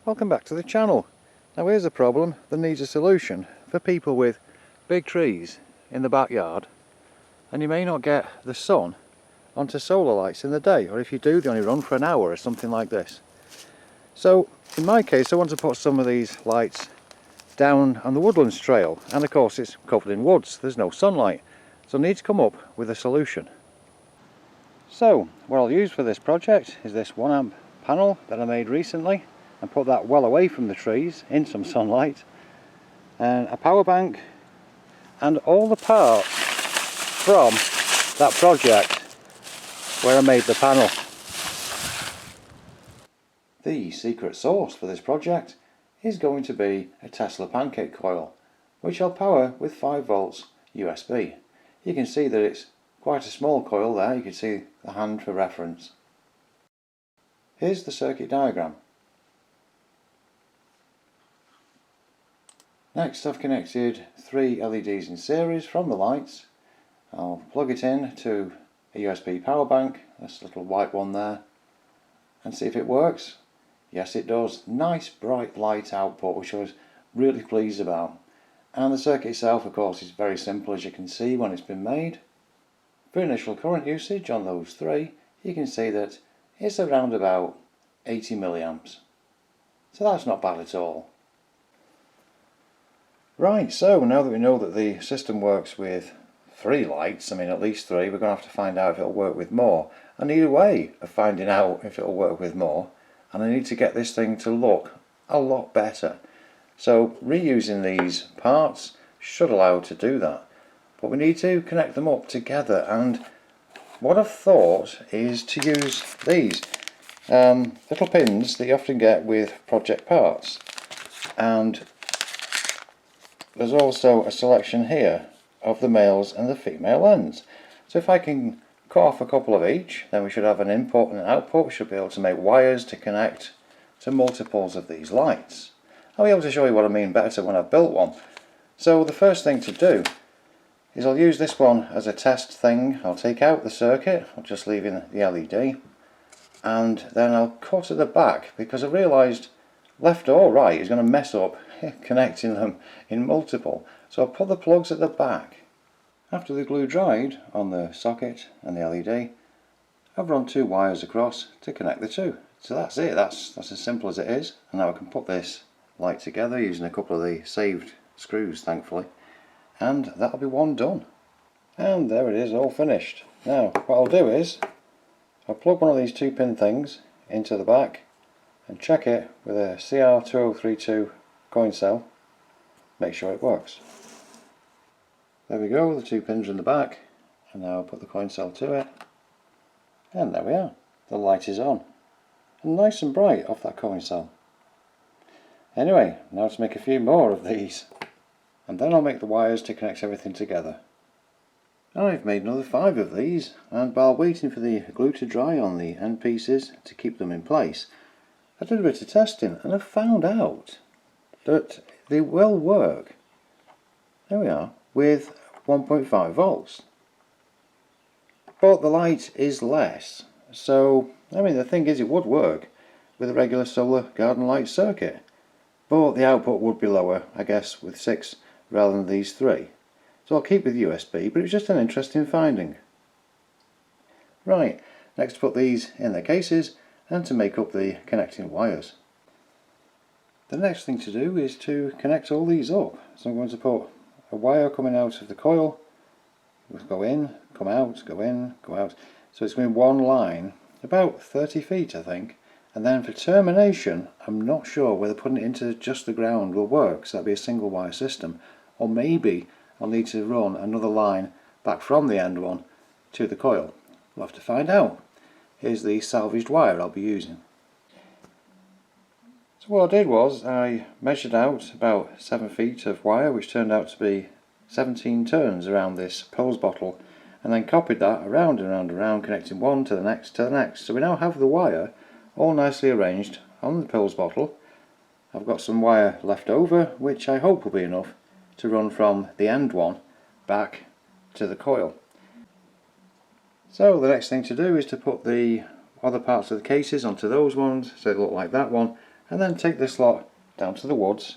Welcome back to the channel. Now here's a problem that needs a solution for people with big trees in the backyard, and you may not get the sun onto solar lights in the day, or if you do they only run for an hour or something like this. So in my case I want to put some of these lights down on the woodlands trail, and of course it's covered in woods, there's no sunlight, so I need to come up with a solution. So what I'll use for this project is this 1 amp panel that I made recently and put that well away from the trees in some sunlight, and a power bank and all the parts from that project where I made the panel. The secret source for this project is going to be a Tesla pancake coil, which I'll power with 5 volts USB. You can see that it's quite a small coil there, you can see the hand for reference. Here's the circuit diagram. Next I've connected 3 LEDs in series from the lights. I'll plug it in to a USB power bank, this little white one there, and see if it works. Yes it does. Nice bright light output, which I was really pleased about. And the circuit itself of course is very simple, as you can see when it's been made. For initial current usage on those 3, you can see that it's around about 80 milliamps. So that's not bad at all. Right, so now that we know that the system works with 3 lights, I mean at least 3, we're going to have to find out if it'll work with more. I need a way of finding out if it'll work with more, and I need to get this thing to look a lot better. So reusing these parts should allow to do that. But we need to connect them up together, and what I've thought is to use these little pins that you often get with project parts. And there's also a selection here of the males and the female ends. So if I can cut off a couple of each, then we should have an input and an output. We should be able to make wires to connect to multiples of these lights. I'll be able to show you what I mean better when I've built one. So the first thing to do is I'll use this one as a test thing. I'll take out the circuit, I'll just leave in the LED, and then I'll cut at the back because I realised left or right is going to mess up connecting them in multiple. So I'll put the plugs at the back. After the glue dried on the socket and the LED, I've run 2 wires across to connect the 2. So that's it, that's as simple as it is. And now I can put this light together using a couple of the saved screws, thankfully, and that'll be one done. And there it is, all finished. Now what I'll do is I'll plug one of these 2-pin things into the back and check it with a CR2032 coin cell, make sure it works. There we go, the 2 pins are in the back, and now I'll put the coin cell to it, and there we are, the light is on, and nice and bright off that coin cell. Anyway, now to make a few more of these, and then I'll make the wires to connect everything together. I've made another 5 of these, and while waiting for the glue to dry on the end pieces to keep them in place, I did a bit of testing and I found out that they will work, there we are, with 1.5 volts. But the light is less, so I mean the thing is it would work with a regular solar garden light circuit, but the output would be lower, I guess, with 6 rather than these 3. So I'll keep with USB, but it's just an interesting finding. Right, next to put these in their cases and to make up the connecting wires. The next thing to do is to connect all these up. So I'm going to put a wire coming out of the coil, go in, come out, go in, go out. So it's going one line, about 30 feet I think, and then for termination I'm not sure whether putting it into just the ground will work, so that'll be a single wire system, or maybe I'll need to run another line back from the end one to the coil. We'll have to find out. Here's the salvaged wire I'll be using. So what I did was I measured out about 7 feet of wire, which turned out to be 17 turns around this pose bottle, and then copied that around and around and around, connecting one to the next to the next. So we now have the wire all nicely arranged on the pills bottle. I've got some wire left over, which I hope will be enough to run from the end one back to the coil. So the next thing to do is to put the other parts of the cases onto those ones so they look like that one, and then take this lot down to the woods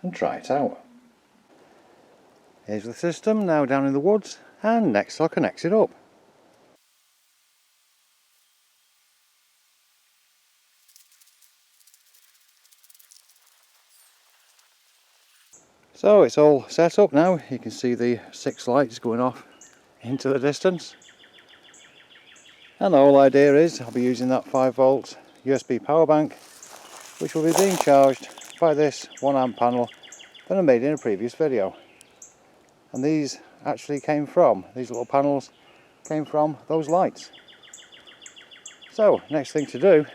and try it out. Here's the system now down in the woods, and next I'll connect it up. So it's all set up now. You can see the 6 lights going off into the distance. And the whole idea is I'll be using that 5-volt USB power bank, which will be being charged by this 1 amp panel that I made in a previous video. And these actually came from, these little panels came from those lights. So next thing to do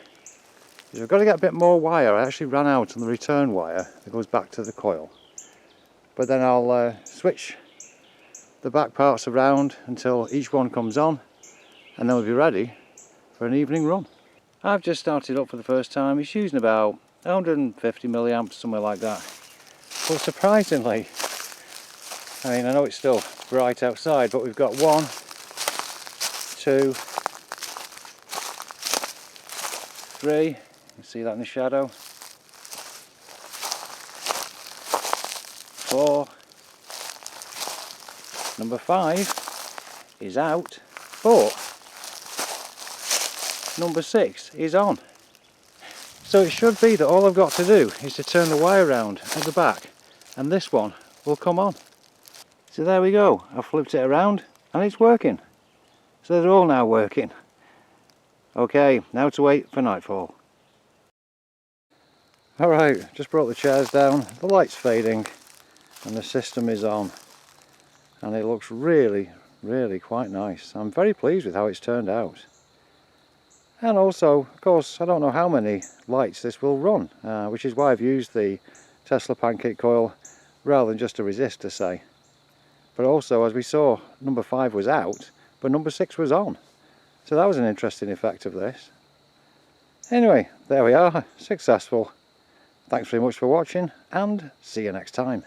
is we've got to get a bit more wire. I actually ran out on the return wire that goes back to the coil. But then I'll switch the back parts around until each one comes on, and then we'll be ready for an evening run. I've just started up for the first time. It's using about 150 milliamps, somewhere like that. But surprisingly, I mean, I know it's still bright outside, but we've got 1, 2, 3. You can see that in the shadow. 4. Number 5 is out, but number 6 is on. So it should be that all I've got to do is to turn the wire around at the back and this one will come on. So there we go, I've flipped it around and it's working. So they're all now working. Okay, now to wait for nightfall. Alright, just brought the chairs down, the light's fading and the system is on. And it looks really quite nice. I'm very pleased with how it's turned out. And also, of course, I don't know how many lights this will run, which is why I've used the Tesla pancake coil rather than just a resistor, say. But also, as we saw, number 5 was out, but number 6 was on. So that was an interesting effect of this. Anyway, there we are, successful. Thanks very much for watching, and see you next time.